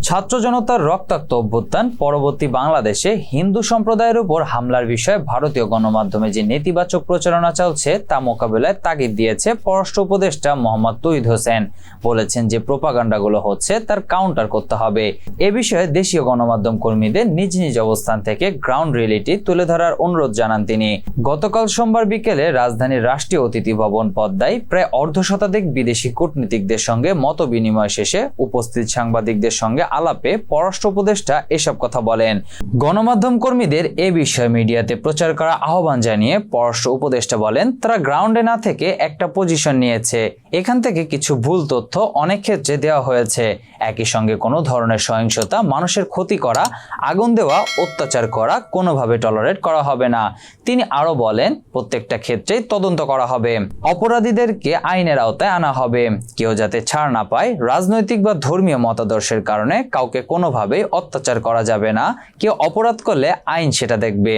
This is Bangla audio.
ছাত্র জনতার রক্তাক্ত অভ্যুত্থান পরবর্তী বাংলাদেশে হিন্দু সম্প্রদায়ের উপর হামলার বিষয়ে ভারতীয় গণমাধ্যমে যে নেতিবাচক প্রচারণা চলছে তা মোকাবেলায় তাগিদ দিয়েছে পররাষ্ট্র উপদেষ্টা মোহাম্মদ তৌহিদ হোসেন। বলেছেন যে প্রোপাগান্ডাগুলো হচ্ছে তার কাউন্টার করতে হবে। এ বিষয়ে দেশীয় গণমাধ্যম কর্মীদের নিজ নিজ অবস্থান থেকে গ্রাউন্ড রিয়েলিটি তুলে ধরার অনুরোধ জানান তিনি। গতকাল সোমবার বিকেলে রাজধানীর রাষ্ট্রীয় অতিথি ভবন পদ্মায় প্রায় অর্ধশতাধিক বিদেশি কূটনীতিকদের সঙ্গে মত বিনিময় শেষে উপস্থিত সাংবাদিকদের সঙ্গে আলাপে পররাষ্ট্র উপদেষ্টা এসব কথা বলেন। গণমাধ্যম কর্মীদের এ বিষয়ে মিডিয়াতে প্রচার করা আহ্বান জানিয়ে পররাষ্ট্র উপদেষ্টা বলেন, তারা গ্রাউন্ডে না থেকে একটা পজিশন নিয়েছে। এখান থেকে কিছু ভুল তথ্য অনেক ক্ষেত্রে দেওয়া হয়েছে। একই সঙ্গে কোনো ধরনের সহিংসতা, মানুষের ক্ষতি করা, আগুন দেওয়া, অত্যাচার করা কোনোভাবে টলারেট করা হবে না। তিনি আরো বলেন, প্রত্যেকটা ক্ষেত্রেই তদন্ত করা হবে, অপরাধীদেরকে আইনের আওতায় আনা হবে। কেউ যাতে ছাড় না পায়। রাজনৈতিক বা ধর্মীয় মতাদর্শের কারণে কাউকে কোনোভাবেই অত্যাচার করা যাবে না। কেউ অপরাধ করলে আইন সেটা দেখবে।